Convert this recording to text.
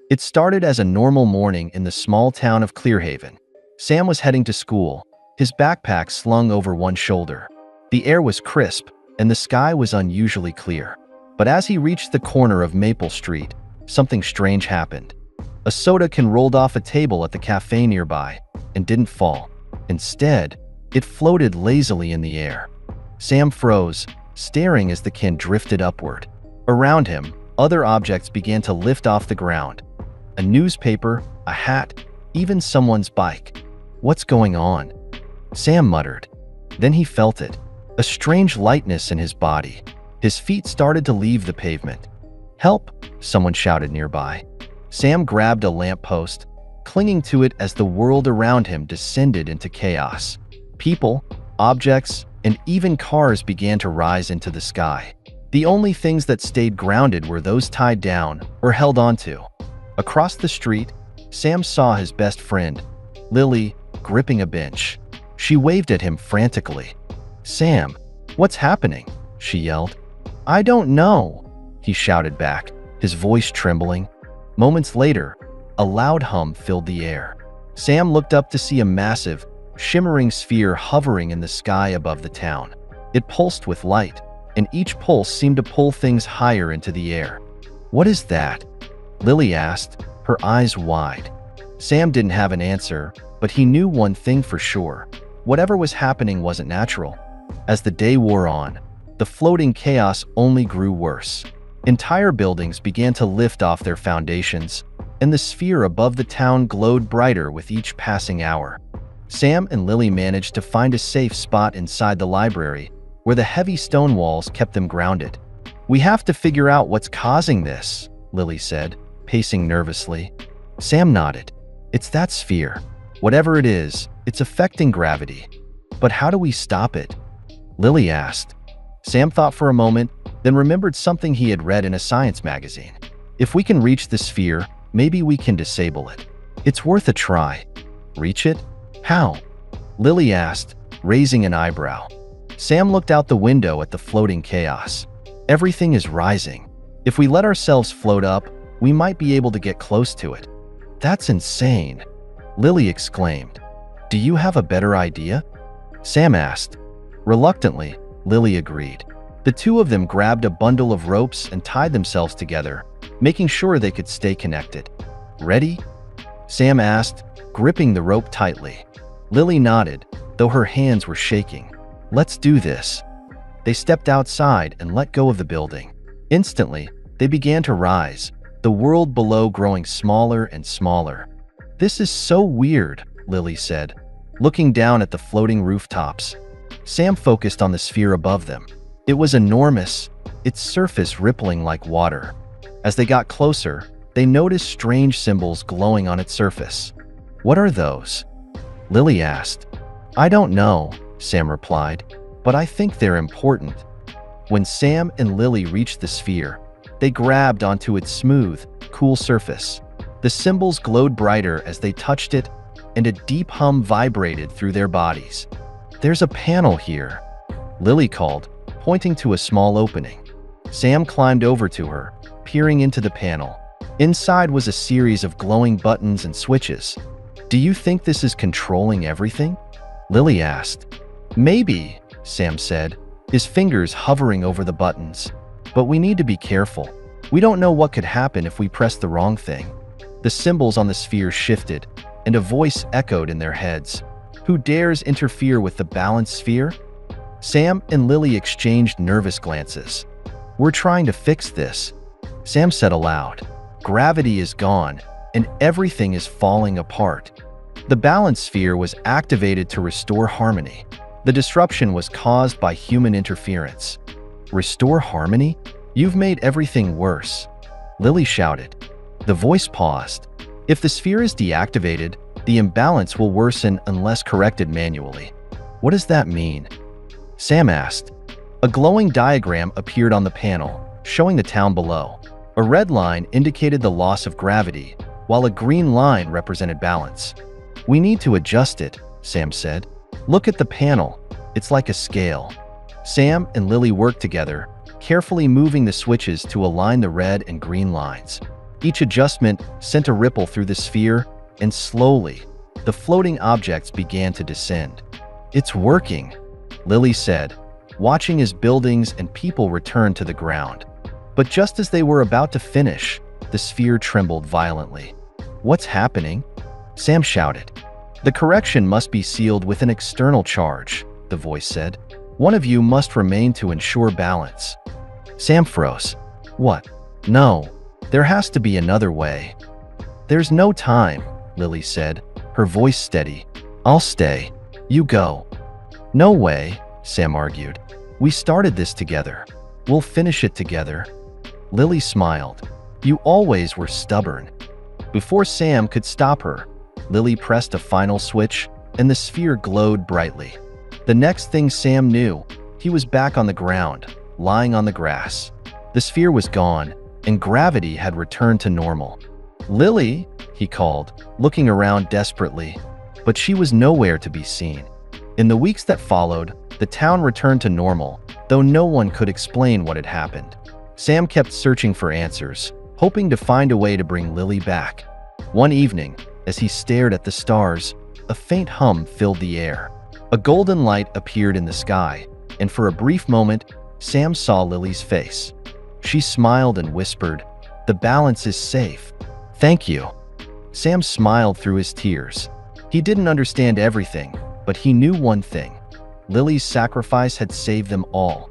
It started as a normal morning in the small town of Clearhaven. Sam was heading to school, his backpack slung over one shoulder. The air was crisp, and the sky was unusually clear. But as he reached the corner of Maple Street, something strange happened. A soda can rolled off a table at the cafe nearby and didn't fall. Instead, it floated lazily in the air. Sam froze, staring as the can drifted upward. Around him, other objects began to lift off the ground. A newspaper, a hat, even someone's bike. "What's going on?" Sam muttered. Then he felt it, a strange lightness in his body. His feet started to leave the pavement. "Help!" someone shouted nearby. Sam grabbed a lamppost, clinging to it as the world around him descended into chaos. People, objects, and even cars began to rise into the sky. The only things that stayed grounded were those tied down or held onto. Across the street, Sam saw his best friend, Lily, gripping a bench. She waved at him frantically. "Sam, what's happening?" she yelled. "I don't know," he shouted back, his voice trembling. Moments later, a loud hum filled the air. Sam looked up to see a massive, shimmering sphere hovering in the sky above the town. It pulsed with light, and each pulse seemed to pull things higher into the air. "What is that?" Lily asked, her eyes wide. Sam didn't have an answer, but he knew one thing for sure. Whatever was happening wasn't natural. As the day wore on, the floating chaos only grew worse. Entire buildings began to lift off their foundations, and the sphere above the town glowed brighter with each passing hour. Sam and Lily managed to find a safe spot inside the library, where the heavy stone walls kept them grounded. "We have to figure out what's causing this," Lily said, pacing nervously. Sam nodded. "It's that sphere. Whatever it is, it's affecting gravity. But how do we stop it?" Lily asked. Sam thought for a moment, then remembered something he had read in a science magazine. "If we can reach the sphere, maybe we can disable it. It's worth a try." "Reach it? How?" Lily asked, raising an eyebrow. Sam looked out the window at the floating chaos. "Everything is rising. If we let ourselves float up, we might be able to get close to it." "That's insane," Lily exclaimed. "Do you have a better idea?" Sam asked. Reluctantly, Lily agreed. The two of them grabbed a bundle of ropes and tied themselves together, making sure they could stay connected. "Ready?" Sam asked, gripping the rope tightly. Lily nodded, though her hands were shaking. "Let's do this." They stepped outside and let go of the building. Instantly, they began to rise, the world below growing smaller and smaller. "This is so weird," Lily said, looking down at the floating rooftops. Sam focused on the sphere above them. It was enormous, its surface rippling like water. As they got closer, they noticed strange symbols glowing on its surface. "What are those?" Lily asked. "I don't know," Sam replied, "but I think they're important." When Sam and Lily reached the sphere, they grabbed onto its smooth, cool surface. The symbols glowed brighter as they touched it, and a deep hum vibrated through their bodies. "There's a panel here," Lily called, pointing to a small opening. Sam climbed over to her, peering into the panel. Inside was a series of glowing buttons and switches. "Do you think this is controlling everything?" Lily asked. "Maybe," Sam said, his fingers hovering over the buttons. "But we need to be careful. We don't know what could happen if we press the wrong thing." The symbols on the sphere shifted, and a voice echoed in their heads. "Who dares interfere with the balanced sphere?" Sam and Lily exchanged nervous glances. "We're trying to fix this," Sam said aloud. "Gravity is gone, and everything is falling apart." The balance sphere was activated to restore harmony. The disruption was caused by human interference. "Restore harmony? You've made everything worse," Lily shouted. The voice paused. "If the sphere is deactivated, the imbalance will worsen unless corrected manually." "What does that mean?" Sam asked. A glowing diagram appeared on the panel, showing the town below. A red line indicated the loss of gravity, while a green line represented balance. "We need to adjust it," Sam said. "Look at the panel. It's like a scale." Sam and Lily worked together, carefully moving the switches to align the red and green lines. Each adjustment sent a ripple through the sphere, and slowly, the floating objects began to descend. "It's working," Lily said, watching as buildings and people returned to the ground. But just as they were about to finish, the sphere trembled violently. "What's happening?" Sam shouted. "The correction must be sealed with an external charge," the voice said. "One of you must remain to ensure balance." Sam froze. "What? No, there has to be another way." "There's no time," Lily said, her voice steady. "I'll stay. You go." "No way," Sam argued. "We started this together. We'll finish it together." Lily smiled. "You always were stubborn." Before Sam could stop her, Lily pressed a final switch, and the sphere glowed brightly. The next thing Sam knew, he was back on the ground, lying on the grass. The sphere was gone, and gravity had returned to normal. "Lily," he called, looking around desperately, but she was nowhere to be seen. In the weeks that followed, the town returned to normal, though no one could explain what had happened. Sam kept searching for answers, hoping to find a way to bring Lily back. One evening, as he stared at the stars, a faint hum filled the air. A golden light appeared in the sky, and for a brief moment, Sam saw Lily's face. She smiled and whispered, "The balance is safe. Thank you." Sam smiled through his tears. He didn't understand everything, but he knew one thing. Lily's sacrifice had saved them all.